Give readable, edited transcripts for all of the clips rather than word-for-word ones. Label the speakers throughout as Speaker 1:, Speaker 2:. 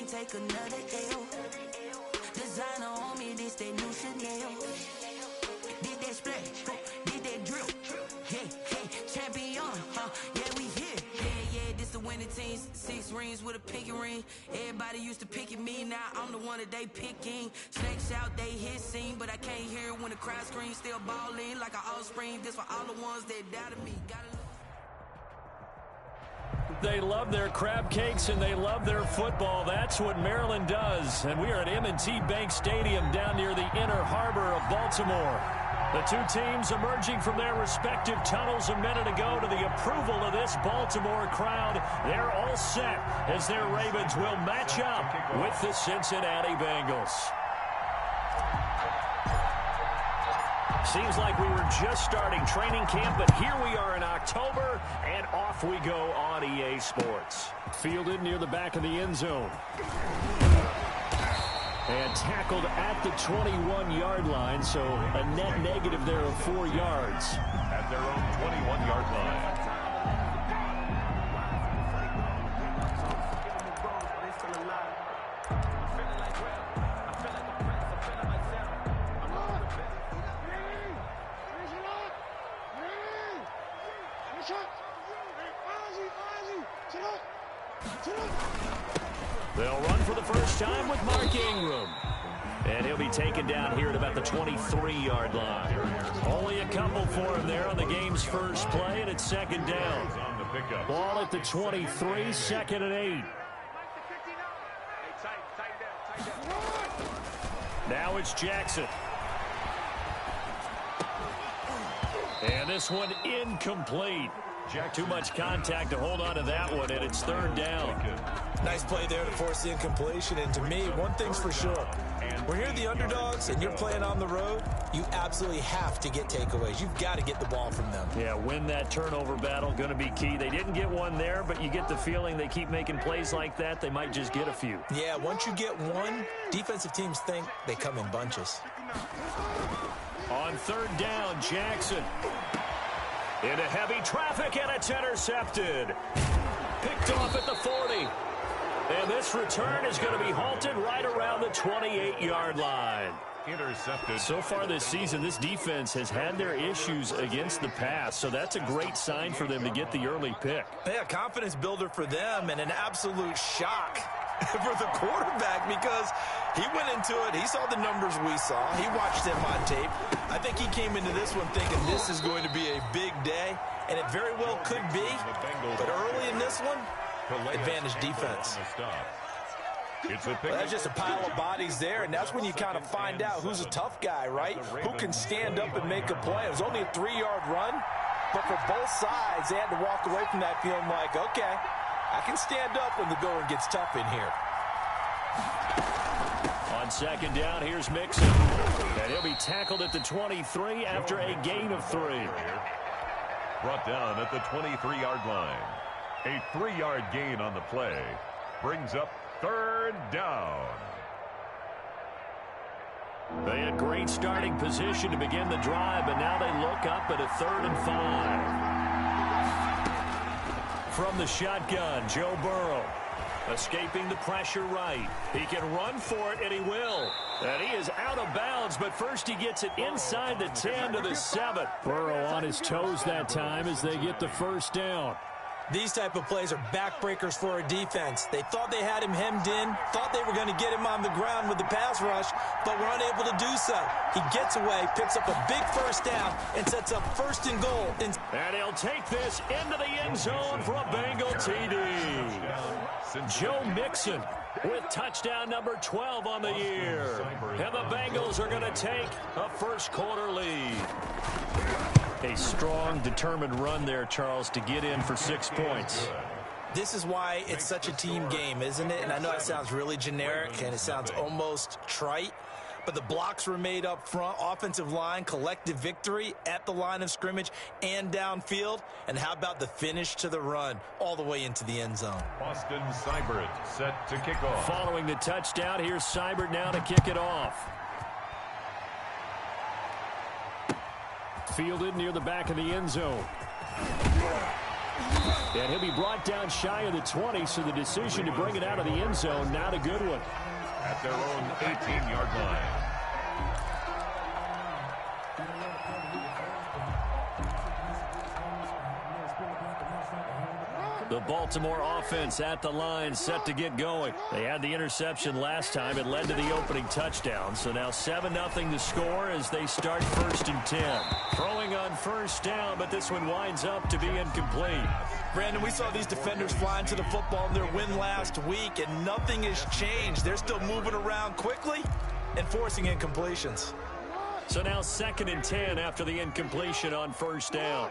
Speaker 1: take another L. Designer on me, this that new Chanel. Did that splash, did that drill. Yeah, champion, yeah, we here. Yeah, this the winning team. 6 rings with a pinky ring. Everybody used to picking me, now I'm the one that they picking. Snakes out, they hit scene, but I can't hear it when the crowd screams. Still ballin' like an offspring. This for all the ones that doubted me.
Speaker 2: They love their crab cakes and they love their football. That's what Maryland does. And we are at M&T Bank Stadium down near the inner harbor of Baltimore. The two teams emerging from their respective tunnels a minute ago to the approval of this Baltimore crowd. They're all set as their Ravens will match up with the Cincinnati Bengals. Seems like we were just starting training camp, but here we are in October, and off we go on EA Sports. Fielded near the back of the end zone. And tackled at the 21-yard line, so a net negative there of 4 yards.
Speaker 3: At their own 21-yard line.
Speaker 2: They'll run for the first time with Mark Ingram. And he'll be taken down here at about the 23-yard line. Only a couple for him there on the game's first play, and it's second down. Ball at the 23, second and 8. Now it's Jackson. And this one incomplete. Too much contact to hold on to that one, and it's third down.
Speaker 4: Nice play there to force the incompletion, and to me, one thing's for sure. When you're the underdogs and you're playing on the road, you absolutely have to get takeaways. You've got to get the ball from them.
Speaker 2: Yeah, win that turnover battle, going to be key. They didn't get one there, but you get the feeling they keep making plays like that, they might just get a few.
Speaker 4: Yeah, once you get one, defensive teams think they come in bunches.
Speaker 2: On third down, Jackson. Into heavy traffic, and it's intercepted. Picked off at the 40. And this return is going to be halted right around the 28-yard line.
Speaker 3: Intercepted.
Speaker 2: So far this season, this defense has had their issues against the pass, so that's a great sign for them to get the early pick.
Speaker 4: Yeah, confidence builder for them, and an absolute shock for the quarterback because he went into it. He saw the numbers we saw. He watched them on tape. I think he came into this one thinking this is going to be a big day, and it very well could be. But early in this one, advantage defense. That's just a pile of bodies there, and that's when you kind of find out who's a tough guy, right? Who can stand up and make a play. It was only a 3-yard run, but for both sides, they had to walk away from that feeling like, okay, I can stand up when the going gets tough in here.
Speaker 2: On second down, here's Mixon. And he'll be tackled at the 23 after a gain of 3.
Speaker 3: Brought down at the 23-yard line. A 3-yard gain on the play brings up third down.
Speaker 2: They had great starting position to begin the drive, but now they look up at a 3rd and 5. From the shotgun, Joe Burrow. Escaping the pressure right. He can run for it, and he will. And he is out of bounds, but first he gets it inside the 10 to the 7. Burrow on his toes that time as they get the first down.
Speaker 4: These type of plays are backbreakers for a defense. They thought they had him hemmed in, thought they were going to get him on the ground with the pass rush, but were unable to do so. He gets away, picks up a big first down, and sets up 1st and goal. And
Speaker 2: he'll take this into the end zone for a Bengal TD. Joe Mixon with touchdown number 12 on the year. And the Bengals are going to take a first-quarter lead. A strong, determined run there, Charles, to get in for 6 points.
Speaker 4: This is why it's such a team game, isn't it? And I know it sounds really generic and it sounds almost trite, but the blocks were made up front, offensive line, collective victory at the line of scrimmage and downfield. And how about the finish to the run all the way into the end zone?
Speaker 3: Austin Seibert set to kick off.
Speaker 2: Following the touchdown, here's Seibert now to kick it off. Fielded near the back of the end zone. And he'll be brought down shy of the 20, so the decision to bring it out of the end zone, not a good one.
Speaker 3: At their own 18-yard line.
Speaker 2: The Baltimore offense at the line, set to get going. They had the interception last time. It led to the opening touchdown. So now 7-0 to score as they start 1st and 10. Throwing on first down, but this one winds up to be incomplete.
Speaker 4: Brandon, we saw these defenders flying to the football in their win last week, and nothing has changed. They're still moving around quickly and forcing incompletions.
Speaker 2: So now 2nd and 10 after the incompletion on first down.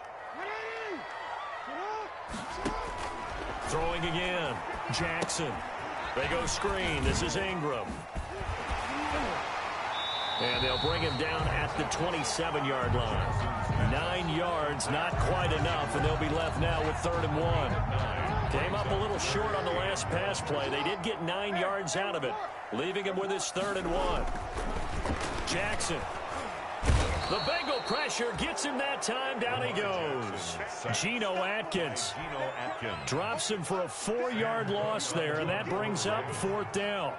Speaker 2: Throwing again. Jackson. They go screen. This is Ingram. And they'll bring him down at the 27-yard line. 9 yards, not quite enough, and they'll be left now with 3rd and 1. Came up a little short on the last pass play. They did get 9 yards out of it, leaving him with his 3rd and 1. Jackson. The Bengal pressure gets him that time. Down he goes. Geno Atkins drops him for a 4-yard loss there, and that brings up 4th down.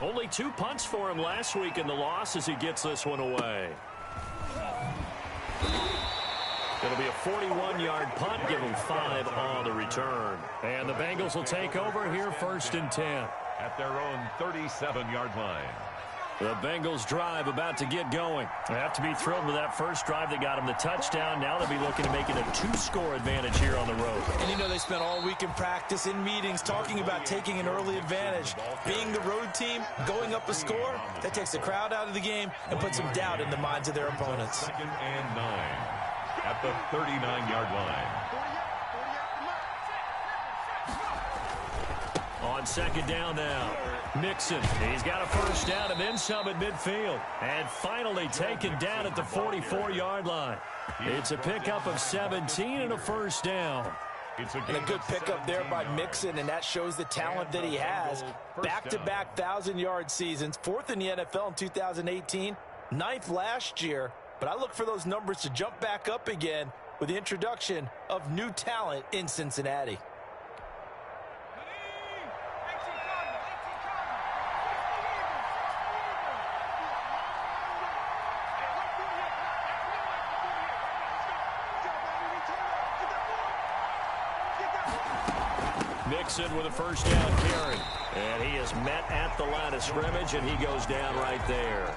Speaker 2: Only 2 punts for him last week in the loss as he gets this one away. It'll be a 41-yard punt, give him 5 on the return. And the Bengals will take over here 1st and 10.
Speaker 3: At their own 37-yard line.
Speaker 2: The Bengals drive about to get going. They have to be thrilled with that first drive that got them the touchdown. Now they'll be looking to make it a 2-score advantage here on the road.
Speaker 4: And you know they spent all week in practice, in meetings, talking about taking an early advantage. Being the road team, going up a score, that takes the crowd out of the game and puts some doubt in the minds of their opponents.
Speaker 3: 2nd and 9 at the 39-yard line.
Speaker 2: On 2nd down now. Mixon, he's got a first down and then some at midfield. And finally taken down at the 44-yard line. It's a pickup of 17 and a first down.
Speaker 4: And a good pickup there by Mixon, and that shows the talent that he has. Back-to-back 1,000-yard seasons, 4th in the NFL in 2018, 9th last year. But I look for those numbers to jump back up again with the introduction of new talent in Cincinnati.
Speaker 2: Mixon with a first down carry. And he is met at the line of scrimmage, and he goes down right there.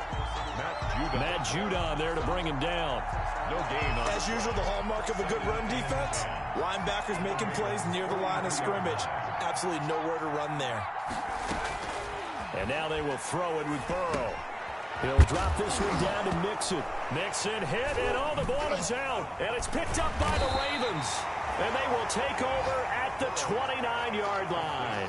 Speaker 2: Matt Judon there to bring him down.
Speaker 3: No gain on.
Speaker 4: As usual, the hallmark of a good run defense, linebackers making plays near the line of scrimmage. Absolutely nowhere to run there.
Speaker 2: And now they will throw it with Burrow. He'll drop this one down to Mixon. Mixon hit, and all the ball is out. And it's picked up by the Ravens. And they will take over at the 29-yard line.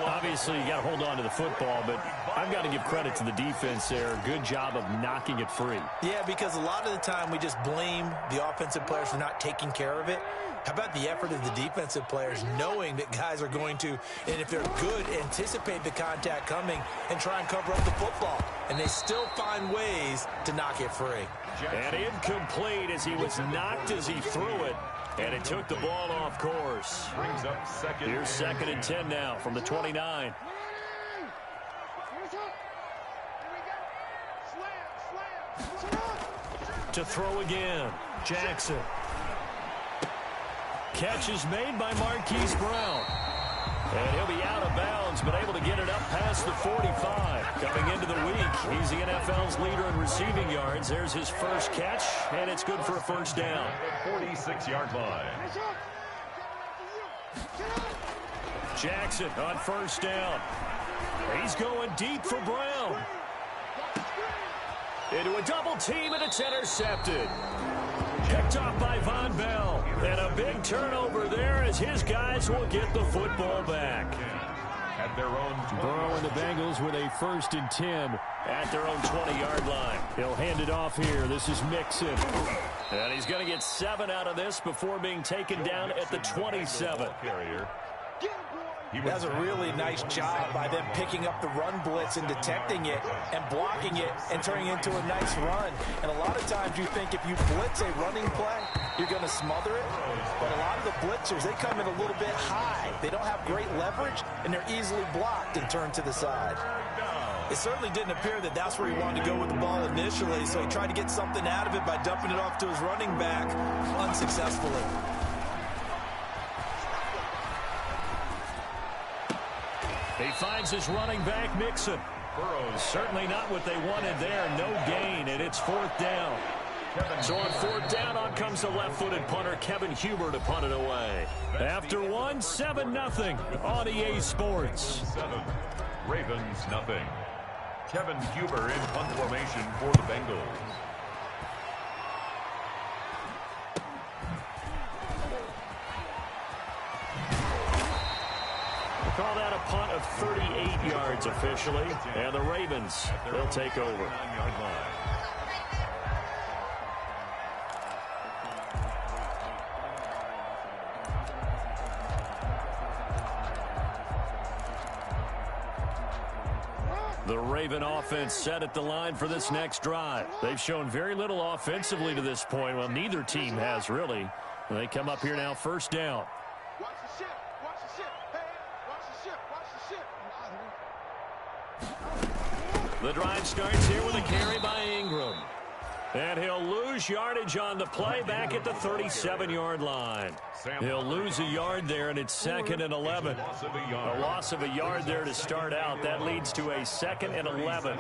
Speaker 2: Obviously, you got to hold on to the football, but I've got to give credit to the defense there. Good job of knocking it free.
Speaker 4: Yeah, because a lot of the time we just blame the offensive players for not taking care of it. How about the effort of the defensive players knowing that guys are going to, and if they're good, anticipate the contact coming and try and cover up the football. And they still find ways to knock it free.
Speaker 2: And incomplete as he was knocked as he threw it. And it took the ball off course.
Speaker 3: Brings up 2nd.
Speaker 2: Here's 2nd and 10 now from the 29. To throw again. Jackson. Catch is made by Marquise Brown. And he'll be out of bounds, but able to get it up past the 45. Coming into the week, he's the NFL's leader in receiving yards. There's his first catch, and it's good for a first down.
Speaker 3: 46-yard line.
Speaker 2: Jackson on first down. He's going deep for Brown. Into a double team, and it's intercepted. Picked off by Von Bell. And a big turnover there as his guys will get the football back.
Speaker 3: At their own
Speaker 2: Burrow and the Bengals with a 1st and 10 at their own 20-yard line. He'll hand it off here. This is Mixon. And he's going to get 7 out of this before being taken down at the 27.
Speaker 3: Carrier He
Speaker 4: That's a really nice job by them picking up the run blitz and detecting it and blocking it and turning it into a nice run. And a lot of times you think if you blitz a running play, you're going to smother it. But a lot of the blitzers, they come in a little bit high. They don't have great leverage, and they're easily blocked and turned to the side. It certainly didn't appear that that's where he wanted to go with the ball initially, so he tried to get something out of it by dumping it off to his running back unsuccessfully.
Speaker 2: He finds his running back, Mixon. Certainly not what they wanted there. No gain, and it's 4th down. So on 4th down, on comes the left-footed punter, Kevin Huber, to punt it away. After 1, 7-0 on EA Sports.
Speaker 3: 7, Ravens nothing. Kevin Huber in punt formation for the Bengals.
Speaker 2: Call that a punt of 38 yards officially, and the Ravens, they'll take over.
Speaker 3: 9-yard line.
Speaker 2: The Raven offense set at the line for this next drive. They've shown very little offensively to this point. Well, neither team has really. They come up here now, 1st down.
Speaker 5: Watch the ship. Watch the ship. Hey, watch the ship. Watch the ship.
Speaker 2: The drive starts here with a carry by Ingram. And he'll lose yardage on the play back at the 37-yard line. He'll lose a yard there, and it's 2nd and 11. A loss of a yard there to start out. That leads to a 2nd and 11.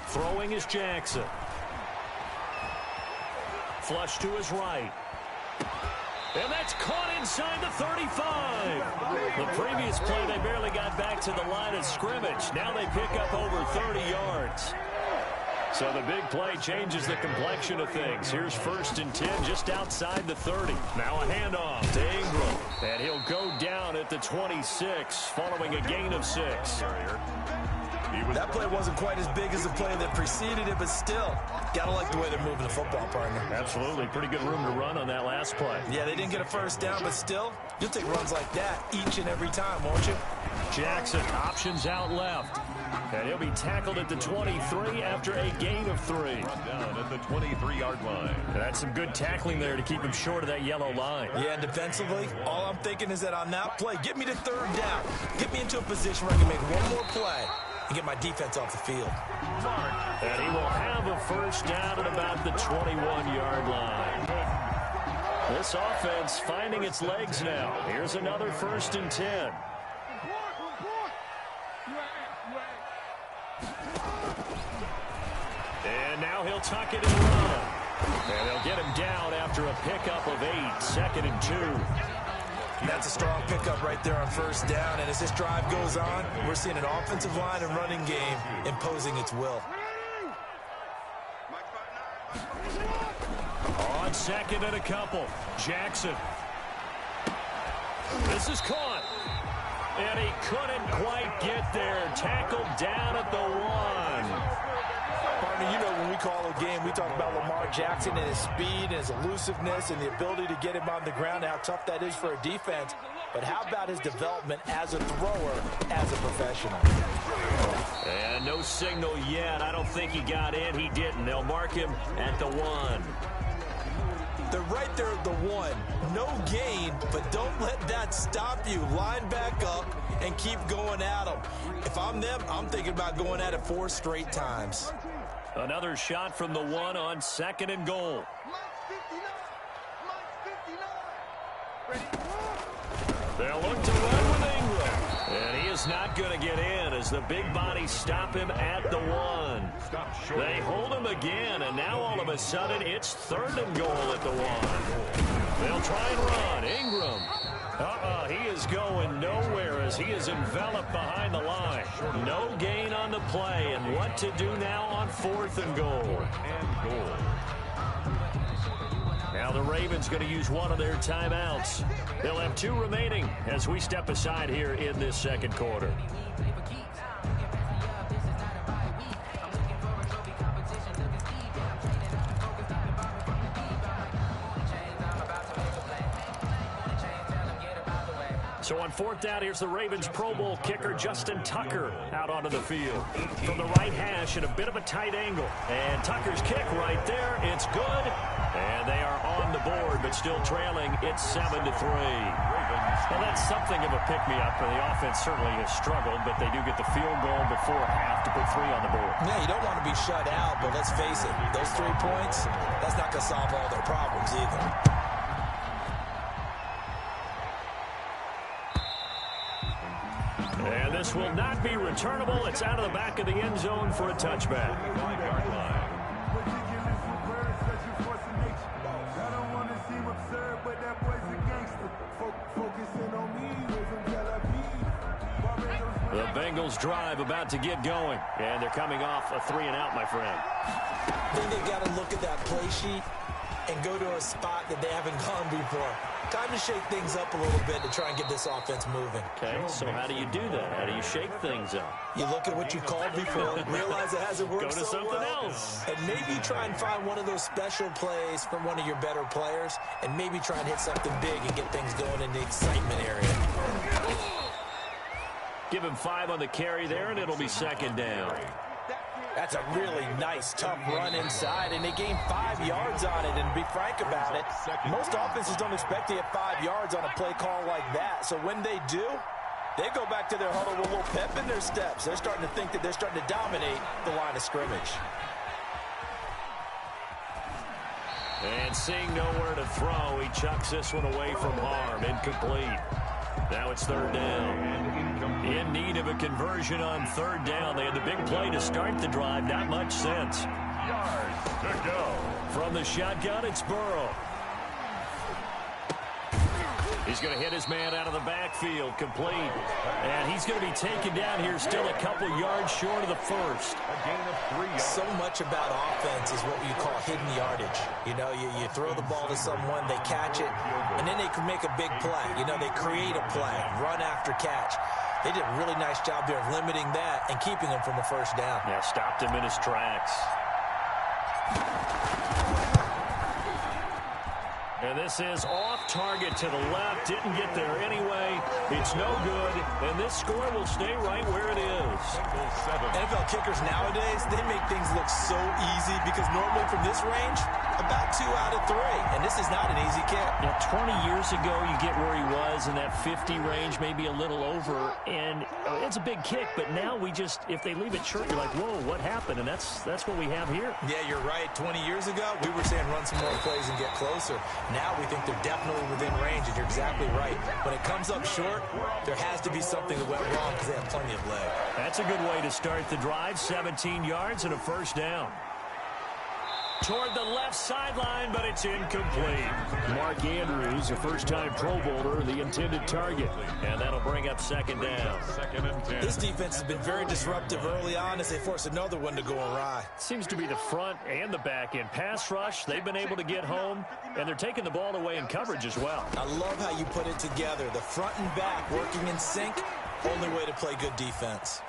Speaker 2: Throwing is Jackson. Flush to his right. And that's caught inside the 35. The previous play, they barely got back to the line of scrimmage. Now they pick up over 30 yards. So the big play changes the complexion of things. Here's 1st and 10 just outside the 30. Now a handoff to Ingram. And he'll go down at the 26 following a gain of 6.
Speaker 4: That play wasn't quite as big as the play that preceded it, but still, gotta like the way they're moving the football, partner.
Speaker 2: Absolutely. Pretty good room to run on that last play.
Speaker 4: Yeah, they didn't get a 1st down, but still, you'll take runs like that each and every time, won't you?
Speaker 2: Jackson options out left. And he'll be tackled at the 23 after a gain of 3.
Speaker 3: Down at the 23-yard line.
Speaker 2: And that's some good tackling there to keep him short of that yellow line.
Speaker 4: Yeah, and defensively, all I'm thinking is that on that play, get me to 3rd down. Get me into a position where I can make one more play and get my defense off the field.
Speaker 2: And he will have a 1st down at about the 21-yard line. This offense finding its legs now. Here's another 1st and 10. And now he'll tuck it and run. And they'll get him down after a pickup of 8, 2nd and 2.
Speaker 4: That's a strong pickup right there on 1st down. And as this drive goes on, we're seeing an offensive line and running game imposing its will.
Speaker 2: On 2nd and a couple, Jackson. This is caught. And he couldn't quite get there. Tackled down at the 1.
Speaker 4: Partner, you know when we call a game, we talk about Lamar Jackson and his speed and his elusiveness and the ability to get him on the ground and how tough that is for a defense. But how about his development as a thrower, as a professional?
Speaker 2: And no signal yet. I don't think he got in. He didn't. They'll mark him at the 1.
Speaker 4: They're right there at the 1. No gain, but don't let that stop you. Line back up and keep going at them. If I'm them, I'm thinking about going at it 4 straight times.
Speaker 2: Another shot from the 1 on 2nd and goal. They'll look to run with Ingram. And he is not going to get in as the big bodies stop him at the 1. They hold him again, and now all of a sudden it's 3rd and goal at the 1. They'll try and run. Ingram. He is going nowhere as he is enveloped behind the line. No gain on the play, and what to do now on 4th and goal. Now the Ravens going to use one of their timeouts. They'll have 2 remaining as we step aside here in this 2nd quarter. So on fourth down, here's the Ravens Pro Bowl kicker, Justin Tucker, out onto the field. From the right hash at a bit of a tight angle. And Tucker's kick right there. It's good. And they are on the board, but still trailing. It's 7-3. Well, that's something of a pick-me-up. The offense certainly has struggled, but they do get the field goal before half to put 3 on the board.
Speaker 4: Yeah, you don't want to be shut out, but let's face it, those 3 points, that's not going to solve all their problems either.
Speaker 2: And this will not be returnable. It's out of the back of the end zone for a touchback. The Bengals drive about to get going. And they're coming off a 3-and-out, my friend.
Speaker 4: I think they've got to look at that play sheet and go to a spot that they haven't gone before. Time to shake things up a little bit to try and get this offense moving.
Speaker 2: Okay, so how do you do that? How do you shake things up?
Speaker 4: You look at what you called before, realize it hasn't worked
Speaker 2: Go to
Speaker 4: so
Speaker 2: something
Speaker 4: well,
Speaker 2: else.
Speaker 4: and maybe try and find one of those special plays from one of your better players, and maybe try and hit something big and get things going in the excitement area.
Speaker 2: Give him 5 on the carry there, and it'll be second down.
Speaker 4: That's a really nice, tough run inside, and they gained 5 yards on it. And to be frank about it, most offenses don't expect to get 5 yards on a play call like that. So when they do, they go back to their huddle with a little pep in their steps. They're starting to think that they're starting to dominate the line of scrimmage.
Speaker 2: And seeing nowhere to throw, he chucks this one away from harm. Incomplete. Now it's third down. In need of a conversion on third down. They had the big play to start the drive. Not much sense.
Speaker 3: Yards to go.
Speaker 2: From the shotgun, it's Burrow. He's going to hit his man out of the backfield, complete. And he's going to be taken down here, still a couple yards short of the first.
Speaker 3: A gain of 3 yards.
Speaker 4: So much about offense is what you call hidden yardage. You know, you throw the ball to someone, they catch it, and then they can make a big play. You know, they create a play, run after catch. They did a really nice job there of limiting that and keeping him from a first down.
Speaker 2: Yeah, stopped him in his tracks. And this is off target to the left. Didn't get there anyway. It's no good. And this score will stay right where it is.
Speaker 4: NFL kickers nowadays, they make things look so easy because normally from this range, about 2 out of 3. And this is not an easy kick.
Speaker 2: Now, 20 years ago, you get where he was in that 50 range, maybe a little over. And it's a big kick. But now we just, if they leave it short, you're like, whoa, what happened? And that's what we have here.
Speaker 4: Yeah, you're right. 20 years ago, we were saying run some more plays and get closer. Now we think they're definitely within range, and you're exactly right. When it comes up short, there has to be something that went wrong because they have plenty of leg.
Speaker 2: That's a good way to start the drive. 17 yards and a first down. Toward the left sideline, but it's incomplete. Mark Andrews, a first-time Pro Bowler, the intended target. And that'll bring up second down.
Speaker 3: Second and 10.
Speaker 4: This defense has been very disruptive early on as they force another one to go awry.
Speaker 2: Seems to be the front and the back end. Pass rush, they've been able to get home, and they're taking the ball away in coverage as well.
Speaker 4: I love how you put it together. The front and back working in sync, only way to play good defense.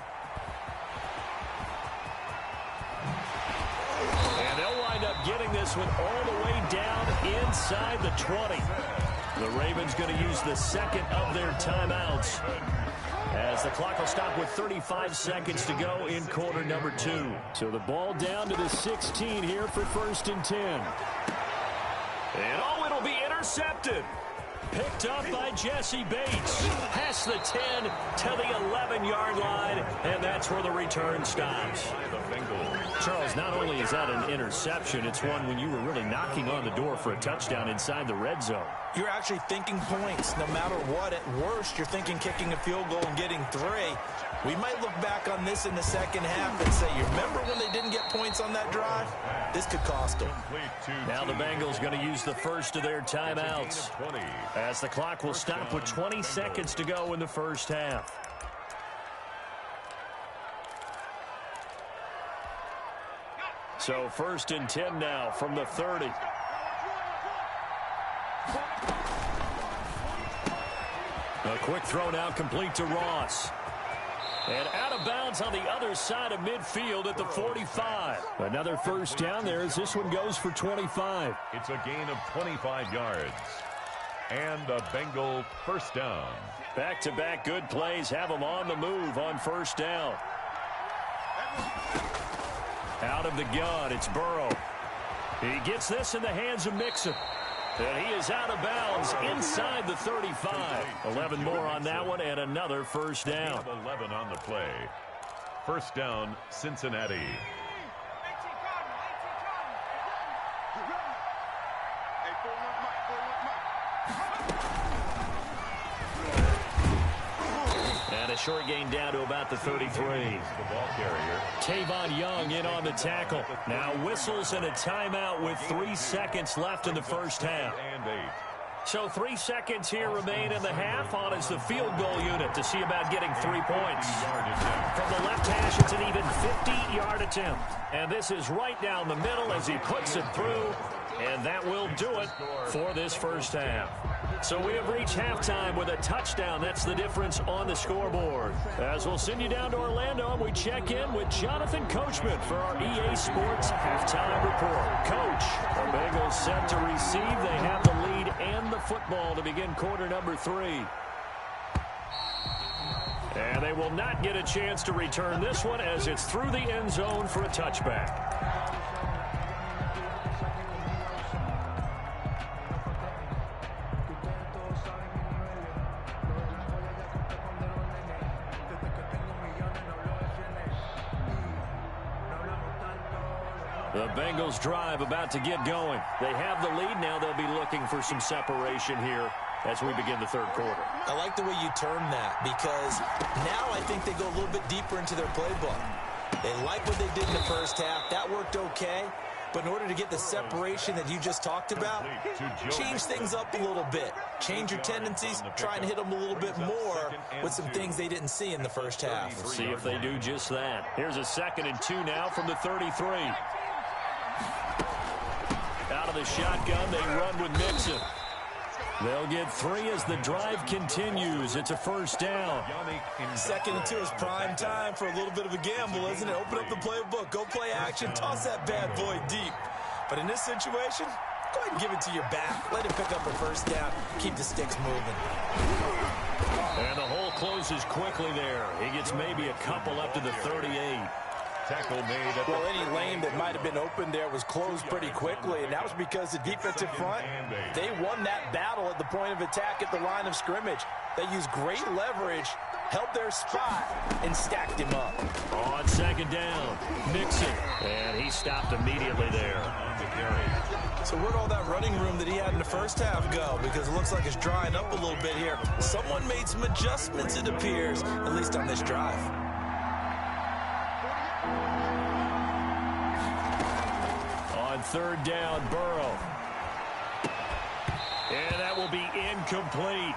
Speaker 2: And they'll wind up getting this one all the way down inside the 20. The Ravens going to use the second of their timeouts as the clock will stop with 35 seconds to go in quarter number 2. So the ball down to the 16 here for first and 10. And it'll be intercepted. Picked up by Jesse Bates. Past the 10 to the 11-yard line, and that's where the return stops. Charles, not only is that an interception, it's one when you were really knocking on the door for a touchdown inside the red zone.
Speaker 4: You're actually thinking points no matter what. At worst, you're thinking kicking a field goal and getting 3. We might look back on this in the second half and say, you remember when they didn't get points on that drive? This could cost them.
Speaker 2: Now the Bengals going to use the first of their timeouts as the clock will stop with 20 seconds to go in the first half. So first and 10 now from the 30. A quick throw now complete to Ross. And out of bounds on the other side of midfield at the 45. Another first down there as this one goes for 25.
Speaker 3: It's a gain of 25 yards. And a Bengal first down.
Speaker 2: Back-to-back good plays have them on the move on first down. Out of the gun, it's Burrow. He gets this in the hands of Mixon. And he is out of bounds inside the 35. 11 more on that one and another first down.
Speaker 3: 11 on the play. First down, Cincinnati.
Speaker 2: And a short gain down to about the 33.
Speaker 3: The ball carrier.
Speaker 2: Tavon Young in on the tackle. Now whistles and a timeout with 3 seconds left in the first half.
Speaker 3: And 8.
Speaker 2: So 3 seconds here remain in the half. On is the field goal unit to see about getting 3 points. From the left hash, it's an even 50-yard attempt. And this is right down the middle as he puts it through. And that will do it for this first half. So we have reached halftime with a touchdown. That's the difference on the scoreboard. As we'll send you down to Orlando, and we check in with Jonathan Coachman for our EA Sports halftime report. Coach, the Bengals set to receive. They have the lead and the football to begin quarter number 3. And they will not get a chance to return this one as it's through the end zone for a touchback. The Bengals drive about to get going. They have the lead. Now they'll be looking for some separation here as we begin the third quarter.
Speaker 4: I like the way you term that because now I think they go a little bit deeper into their playbook. They like what they did in the first half. That worked okay. But in order to get the separation that you just talked about, change things up a little bit. Change your tendencies. Try and hit them a little bit more with some things they didn't see in the first half.
Speaker 2: We'll see if they do just that. Here's a 2nd and 2 now from the 33. Out of the shotgun, they run with Mixon. They'll get 3 as the drive continues. It's a first down.
Speaker 4: 2nd and 2 is prime time for a little bit of a gamble, isn't it? Open up the playbook, go play action, toss that bad boy deep. But in this situation, go ahead and give it to your back. Let it pick up a first down. Keep the sticks moving.
Speaker 2: And the hole closes quickly there. He gets maybe a couple up to the 38.
Speaker 3: Tackle made at
Speaker 4: well, any lane that might have been open there was closed pretty quickly, and that was because the defensive front, they won that battle at the point of attack at the line of scrimmage. They used great leverage, held their spot, and stacked him up.
Speaker 2: On 2nd down, Mixon, and he stopped immediately there.
Speaker 4: So where'd all that running room that he had in the first half go? Because it looks like it's drying up a little bit here. Someone made some adjustments, it appears, at least on this drive.
Speaker 2: On 3rd down, Burrow. And that will be incomplete.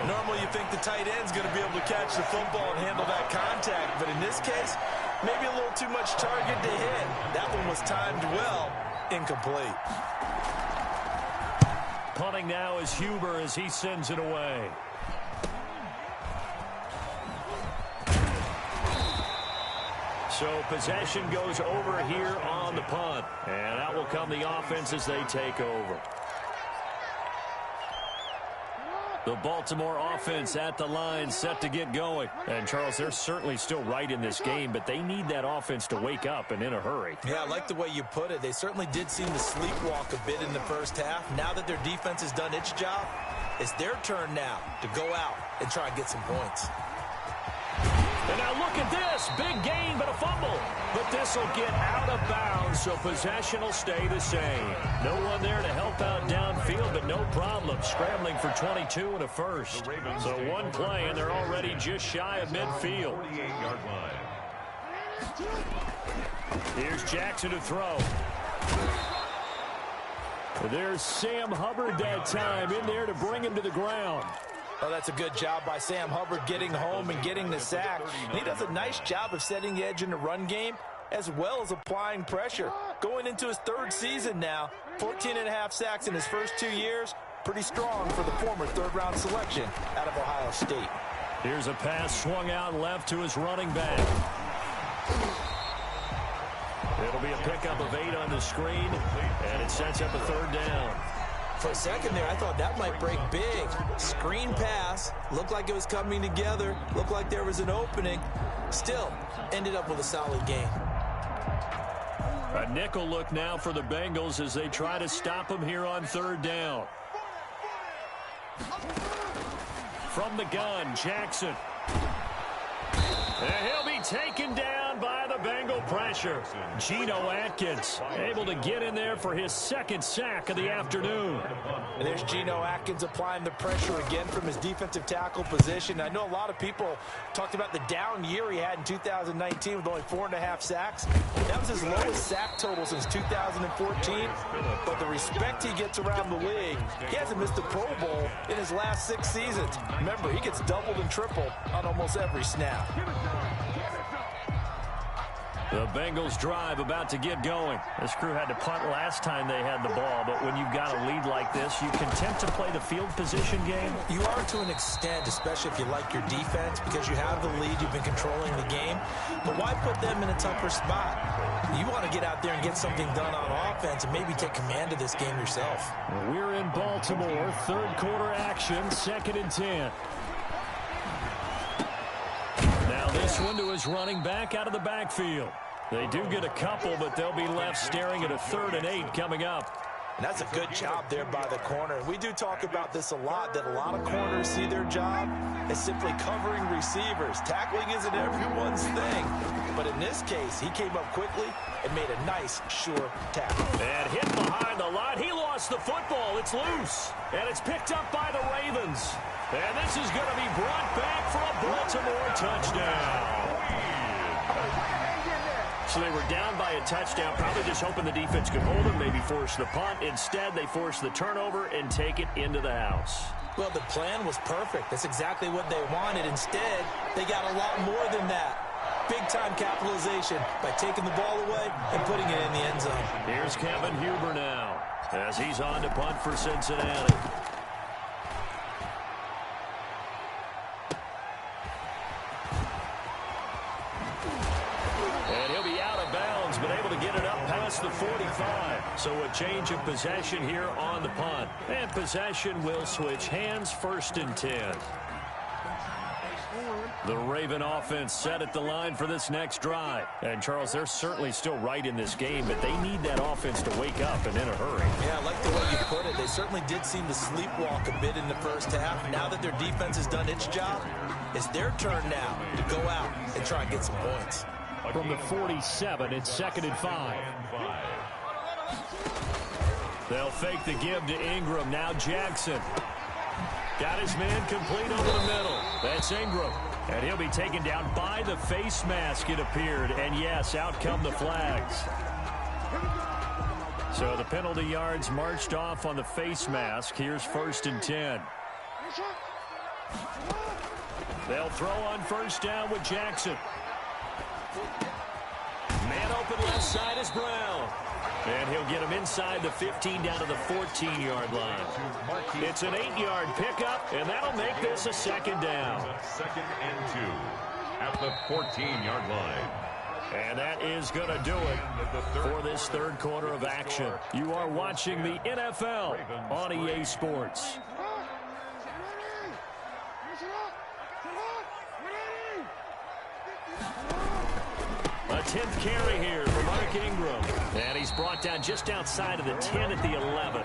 Speaker 4: Normally you think the tight end's going to be able to catch the football and handle that contact, but in this case, maybe a little too much target to hit. That one was timed well. Incomplete.
Speaker 2: Punting now is Huber as he sends it away. So possession goes over here on the punt. And out will come the offense as they take over. The Baltimore offense at the line set to get going. And, Charles, they're certainly still right in this game, but they need that offense to wake up and in a hurry.
Speaker 4: Yeah, I like the way you put it. They certainly did seem to sleepwalk a bit in the first half. Now that their defense has done its job, it's their turn now to go out and try and get some points.
Speaker 2: And now look at this. Big gain, but a fumble. But this will get out of bounds, so possession will stay the same. No one there to help out downfield, but no problem. Scrambling for 22 and a first. So one play, and they're already just shy of midfield.
Speaker 3: 48-yard line.
Speaker 2: Here's Jackson to throw. There's Sam Hubbard that time in there to bring him to the ground.
Speaker 4: Oh, that's a good job by Sam Hubbard getting home and getting the sack. And he does a nice job of setting the edge in the run game as well as applying pressure. Going into his 3rd season now, 14.5 sacks in his first 2 years. Pretty strong for the former 3rd-round selection out of Ohio State.
Speaker 2: Here's a pass swung out left to his running back. It'll be a pickup of 8 on the screen, and it sets up a 3rd down.
Speaker 4: For a second there, I thought that might break big. Screen pass. Looked like it was coming together. Looked like there was an opening. Still, ended up with a solid gain.
Speaker 2: A nickel look now for the Bengals as they try to stop him here on third down. From the gun, Jackson. And he'll be taken down by the Bengal pressure. Geno Atkins able to get in there for his second sack of the afternoon.
Speaker 4: And there's Geno Atkins applying the pressure again from his defensive tackle position. I know a lot of people talked about the down year he had in 2019 with only 4.5 sacks. That was his lowest sack total since 2014. But the respect he gets around the league, he hasn't missed a Pro Bowl in his last 6 seasons. Remember, he gets doubled and tripled on almost every snap.
Speaker 2: The Bengals drive about to get going. This crew had to punt last time they had the ball, but when you've got a lead like this, you content to play the field position game?
Speaker 4: You are to an extent, especially if you like your defense, because you have the lead, you've been controlling the game. But why put them in a tougher spot? You want to get out there and get something done on offense and maybe take command of this game yourself.
Speaker 2: We're in Baltimore, third quarter action, 2nd and 10. Now this one to his running back out of the backfield. They do get a couple, but they'll be left staring at a 3rd and 8 coming up.
Speaker 4: And that's a good job there by the corner. We do talk about this a lot, that a lot of corners see their job as simply covering receivers. Tackling isn't everyone's thing. But in this case, he came up quickly and made a nice, sure tackle.
Speaker 2: And hit behind the line. He lost the football. It's loose. And it's picked up by the Ravens. And this is going to be brought back for a Baltimore touchdown. So they were down by a touchdown, probably just hoping the defense could hold them, maybe force the punt. Instead, they force the turnover and take it into the house.
Speaker 4: Well, the plan was perfect. That's exactly what they wanted. Instead, they got a lot more than that. Big-time capitalization by taking the ball away and putting it in the end zone.
Speaker 2: Here's Kevin Huber now as he's on to punt for Cincinnati. But able to get it up past the 45. So a change of possession here on the punt. And possession will switch hands, 1st and 10. The Raven offense set at the line for this next drive. And, Charles, they're certainly still right in this game, but they need that offense to wake up and in a hurry.
Speaker 4: Yeah, I like the way you put it. They certainly did seem to sleepwalk a bit in the first half. Now that their defense has done its job, it's their turn now to go out and try and get some points.
Speaker 2: From the 47, it's 2nd and 5. They'll fake the give to Ingram. Now Jackson. Got his man complete over the middle. That's Ingram. And he'll be taken down by the face mask, it appeared. And, yes, out come the flags. So the penalty yards marched off on the face mask. Here's 1st and 10. They'll throw on 1st down with Jackson. Man open left side is Brown. And he'll get him inside the 15 down to the 14-yard line. It's an 8-yard pickup, and that'll make this a 2nd down.
Speaker 3: 2nd and 2 at the 14-yard line.
Speaker 2: And that is going to do it for this third quarter of action. You are watching the NFL on EA Sports. A 10th carry here for Mark Ingram. And he's brought down just outside of the 10 at the 11.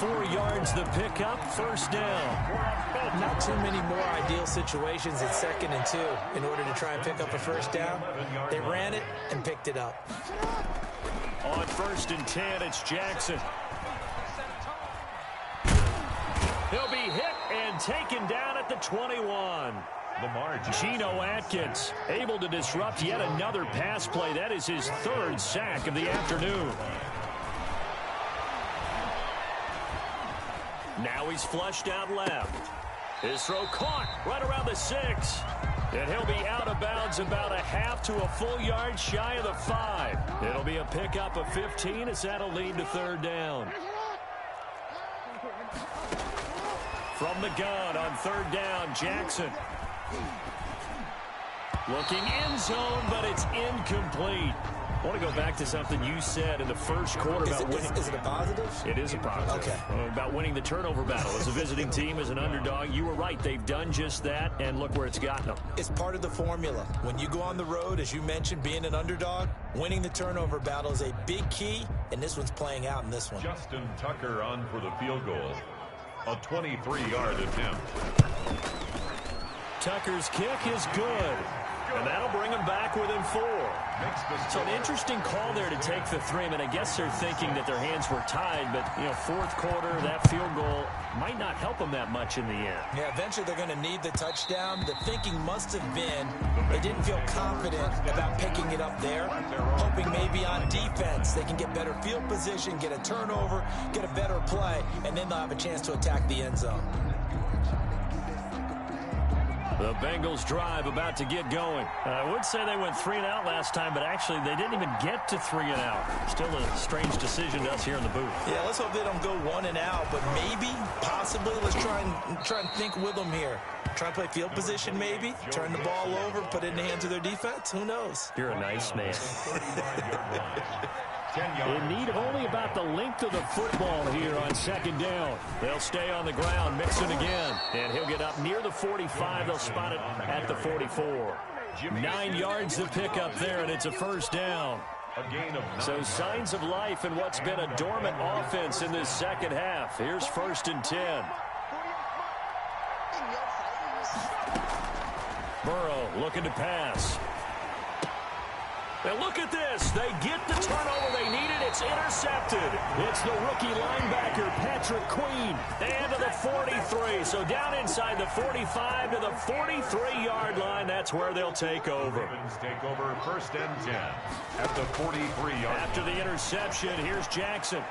Speaker 2: 4 yards the pickup, 1st down.
Speaker 4: Not too many more ideal situations at 2nd and 2 in order to try and pick up a 1st down. They ran it and picked it up.
Speaker 2: On 1st and 10, it's Jackson. He'll be hit and taken down at the 21. Geno Atkins able to disrupt yet another pass play. That is his 3rd sack of the afternoon. Now he's flushed out left. His throw caught right around the 6. And he'll be out of bounds about a half to a full yard shy of the 5. It'll be a pickup of 15 as that'll lead to 3rd down. From the gun on 3rd down, Jackson. Looking end zone, but it's incomplete. I want to go back to something you said in the first quarter about winning.
Speaker 4: Is it a positive?
Speaker 2: It is a positive.
Speaker 4: Okay.
Speaker 2: About winning the turnover battle. As a visiting team, as an underdog, you were right. They've done just that, and look where it's gotten them.
Speaker 4: It's part of the formula. When you go on the road, as you mentioned, being an underdog, winning the turnover battle is a big key, and this one's playing out in this one.
Speaker 3: Justin Tucker on for the field goal. A 23-yard attempt.
Speaker 2: Tucker's kick is good. And that'll bring them back within 4. So an interesting call there to take the 3. I mean, I guess they're thinking that their hands were tied, but, you know, fourth quarter, that field goal might not help them that much in the end.
Speaker 4: Yeah, eventually they're going to need the touchdown. The thinking must have been they didn't feel confident about picking it up there, hoping maybe on defense they can get better field position, get a turnover, get a better play, and then they'll have a chance to attack the end zone.
Speaker 2: The Bengals drive about to get going. I would say they went 3 and out last time, but actually they didn't even get to 3 and out. Still a strange decision to us here in the booth.
Speaker 4: Yeah, let's hope they don't go 1 and out, but maybe, possibly, let's try and think with them here. Try and play field position maybe, turn the ball over, put it in the hands of their defense. Who knows?
Speaker 2: You're a nice man. In need of only about the length of the football here on second down. They'll stay on the ground, Mixon again. And he'll get up near the 45. They'll spot it at the 44. 9 yards to pick up there, and it's a first down. So signs of life in what's been a dormant offense in this second half. Here's 1st and 10. Burrow looking to pass. And look at this. They get the turnover they needed. It's intercepted. It's the rookie linebacker, Patrick Queen. And to the 43. So down inside the 45 to the 43-yard line. That's where they'll take over.
Speaker 3: Ravens take over 1st and 10 at the 43-yard line.
Speaker 2: After the interception, here's Jackson.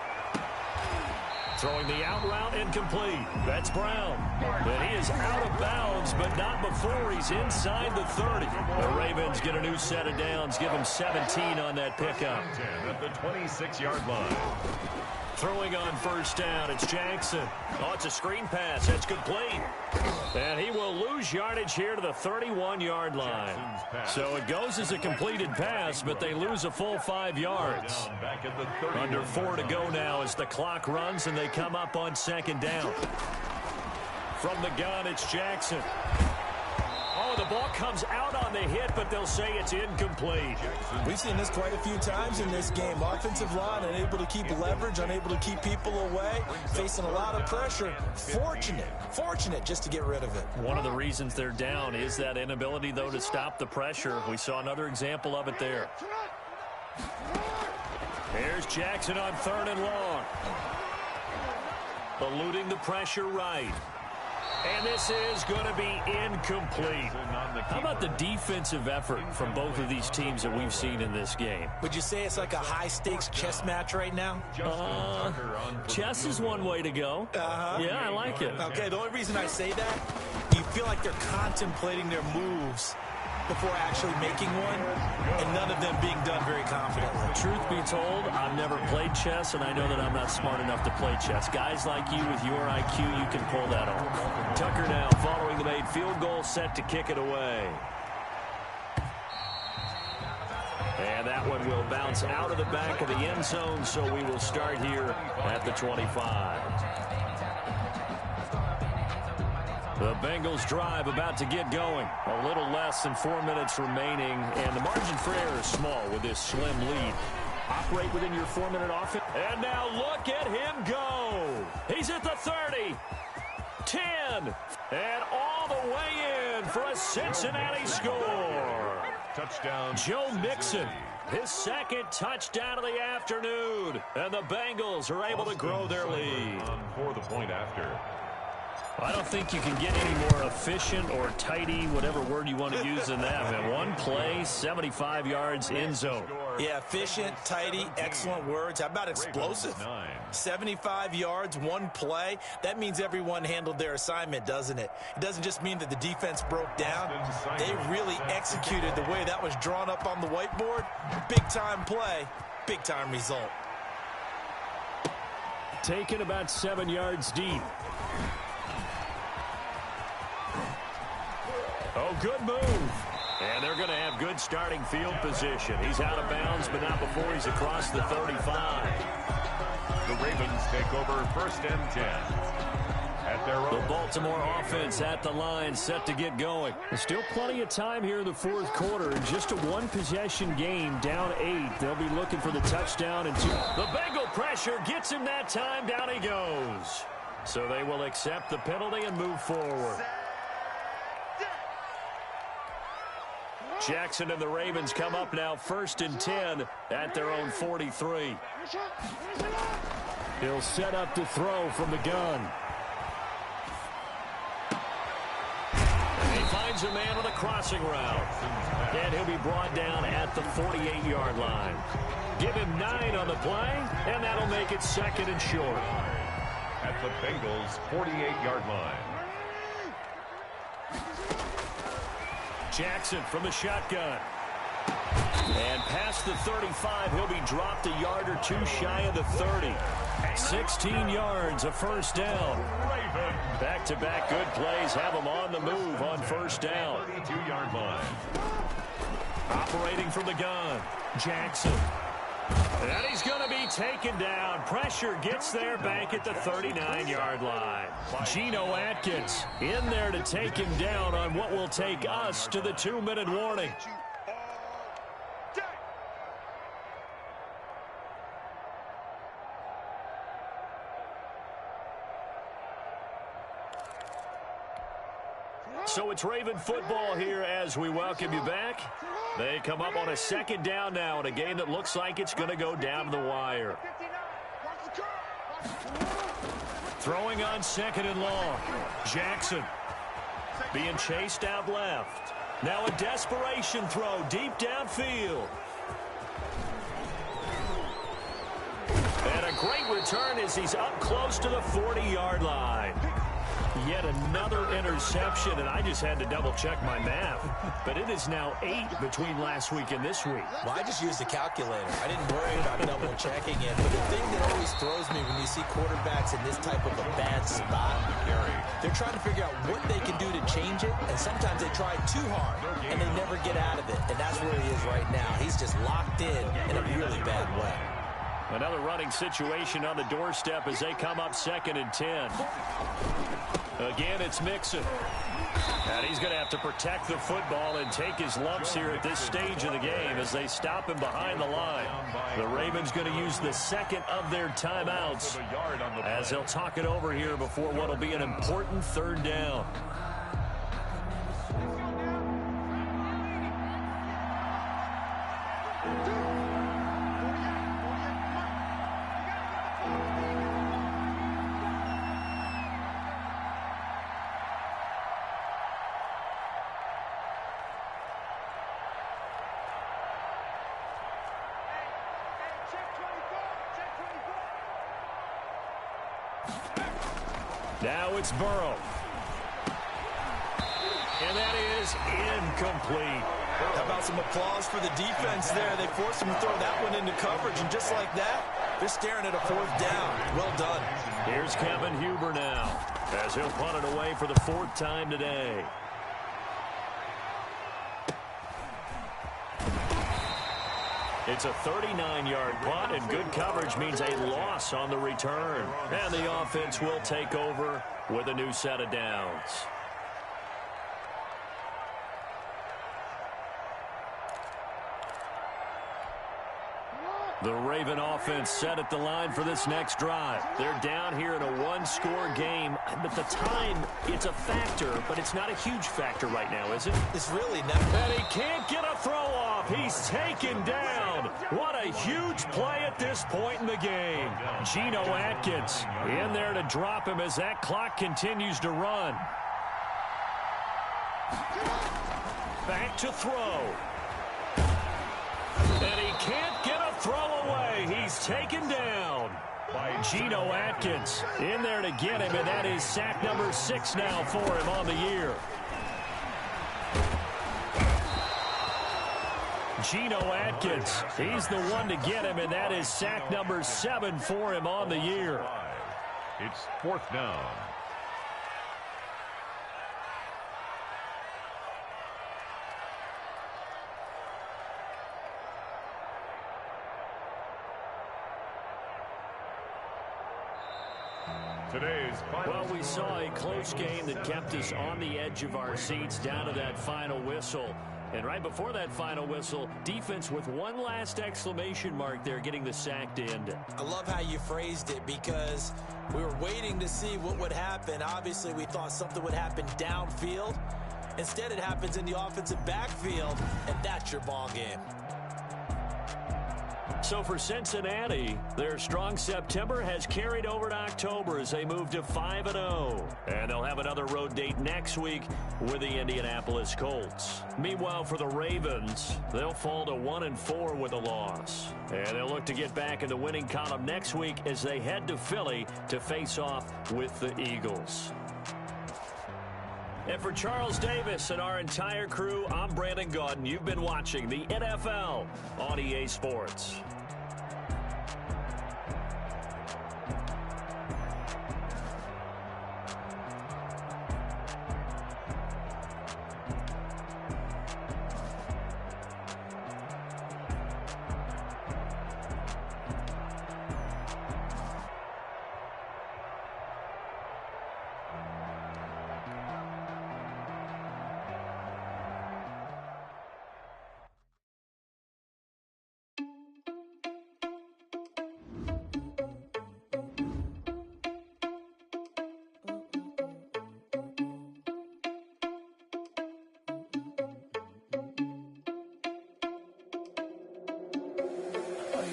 Speaker 2: Throwing the out route incomplete. That's Brown. And he is out of bounds, but not before he's inside the 30. The Ravens get a new set of downs. Give him 17 on that pickup.
Speaker 3: 10 at the 26-yard line.
Speaker 2: Throwing on 1st down, it's Jackson. Oh, it's a screen pass. That's complete. And he will lose yardage here to the 31-yard line. So it goes as a completed pass, but they lose a full 5 yards. Under 4 to go now as the clock runs and they come up on 2nd down. From the gun, it's Jackson. Oh, the ball comes out on the hit, but they'll say it's incomplete.
Speaker 4: We've seen this quite a few times in this game. Offensive line unable to keep leverage, unable to keep people away, facing a lot of pressure. Fortunate just to get rid of it.
Speaker 2: One of the reasons they're down is that inability, though, to stop the pressure. We saw another example of it there. Here's Jackson on 3rd and long. Eluding the pressure right. And this is going to be incomplete. How about the defensive effort from both of these teams that we've seen in this game?
Speaker 4: Would you say it's like a high-stakes chess match right now?
Speaker 2: Chess is one way to go. Yeah, I like it.
Speaker 4: Okay, the only reason I say that, you feel like they're contemplating their moves before actually making one, and none of them being done very confidently.
Speaker 2: Truth be told, I've never played chess, and I know that I'm not smart enough to play chess. Guys like you with your IQ, you can pull that off. Tucker now following the made field goal, set to kick it away. And that one will bounce out of the back of the end zone, so we will start here at the 25. The Bengals drive about to get going. A little less than 4 minutes remaining, and the margin for error is small with this slim lead. Operate within your 4-minute offense. And now look at him go. He's at the 30, 10, and all the way in for a Cincinnati score.
Speaker 3: Touchdown.
Speaker 2: Joe Mixon, his 2nd touchdown of the afternoon. And the Bengals are able to grow their lead.
Speaker 3: For the point after.
Speaker 2: I don't think you can get any more efficient or tidy, whatever word you want to use in that. Man, one play, 75 yards, end zone.
Speaker 4: Yeah, efficient, tidy, excellent words. How about explosive? 75 yards, one play. That means everyone handled their assignment, doesn't it? It doesn't just mean that the defense broke down. They really executed the way that was drawn up on the whiteboard. Big-time play, big-time result.
Speaker 2: Taken about 7 yards deep. Oh, good move. And they're going to have good starting field position. He's out of bounds, but not before he's across the 35.
Speaker 3: The Ravens take over 1st and 10. At their own.
Speaker 2: The Baltimore offense at the line, set to get going. There's still plenty of time here in the 4th quarter. Just a one-possession game, down 8. They'll be looking for the touchdown and 2. The Bengal pressure gets him that time. Down he goes. So they will accept the penalty and move forward. Jackson and the Ravens come up now 1st and 10 at their own 43. He'll set up to throw from the gun. And he finds a man on a crossing route. And he'll be brought down at the 48-yard line. Give him 9 on the play, and that'll make it 2nd and short.
Speaker 3: At the Bengals' 48-yard line.
Speaker 2: Jackson from the shotgun. And past the 35, he'll be dropped a yard or 2 shy of the 30. 16 yards, a 1st down. Back-to-back good plays have him on the move on 1st down.
Speaker 3: 32-yard line.
Speaker 2: Operating from the gun, Jackson. And he's going to be taken down. Pressure gets there back at the 39-yard line. Geno Atkins in there to take him down on what will take us to the 2-minute warning. So it's Raven football here as we welcome you back. They come up on a 2nd down now in a game that looks like it's going to go down to the wire. Throwing on 2nd and long. Jackson being chased out left. Now a desperation throw deep downfield. And a great return as he's up close to the 40-yard line. Yet another interception, and I just had to double-check my math. But it is now 8 between last week and this week.
Speaker 4: Well, I just used a calculator. I didn't worry about double-checking it. But the thing that always throws me when you see quarterbacks in this type of a bad spot, they're trying to figure out what they can do to change it, and sometimes they try too hard, and they never get out of it. And that's where he is right now. He's just locked in a really bad way.
Speaker 2: Another running situation on the doorstep as they come up 2nd and 10. Again, it's Mixon. And he's going to have to protect the football and take his lumps here at this stage of the game as they stop him behind the line. The Ravens going to use the 2nd of their timeouts as they'll talk it over here before what will be an important 3rd down. Now it's Burrow. And that is incomplete.
Speaker 4: How about some applause for the defense there? They forced him to throw that one into coverage, and just like that, they're staring at a 4th down. Well done.
Speaker 2: Here's Kevin Huber now as he'll punt it away for the 4th time today. It's a 39-yard punt, and good coverage means a loss on the return. And the offense will take over with a new set of downs. The Raven offense set at the line for this next drive. They're down here in a 1-score game. But the time, it's a factor, but it's not a huge factor right now, is it?
Speaker 4: It's really not.
Speaker 2: And he can't get a throw off. He's taken down. What a huge play at this point in the game. Geno Atkins in there to drop him as that clock continues to run. Back to throw. And he can't get a throw away. He's taken down. Geno Atkins in there to get him, and that is sack number 6 now for him on the year. Geno Atkins, he's the one to get him, and that is sack number 7 for him on the year.
Speaker 3: It's 4th down. Today's final
Speaker 2: Well, we saw a close game that kept us on the edge of our seats down to that final whistle. And right before that final whistle, defense with one last exclamation mark there, getting the sack to end it.
Speaker 4: I love how you phrased it, because we were waiting to see what would happen. Obviously, we thought something would happen downfield. Instead, it happens in the offensive backfield, and that's your ball game.
Speaker 2: So for Cincinnati, their strong September has carried over to October as they move to 5-0. And they'll have another road date next week with the Indianapolis Colts. Meanwhile, for the Ravens, they'll fall to 1-4 with a loss. And they'll look to get back in the winning column next week as they head to Philly to face off with the Eagles. And for Charles Davis and our entire crew, I'm Brandon Gaudin. You've been watching the NFL on EA Sports.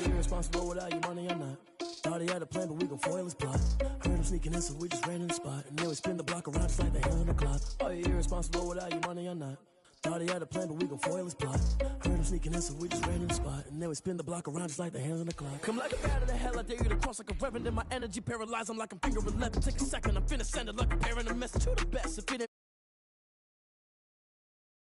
Speaker 6: Irresponsible without your money or not. Thought he had a plan, but we gon' foil his plot. Heard him sneaking in, so we just ran in the spot. And then we spin the block around just like the hand on the clock. Are you irresponsible without your money or not? Thought he had a plan, but we gon' foil his plot. Heard him sneaking in, so we just ran in the spot. And then we spin the block around just like the hands on the clock. Come like a bat of the hell, I dare you to cross like a reverend. And my energy paralyzed, I'm like I'm finger 11. Take a second, I'm finna send it like a parent. A message to the best. If it ain't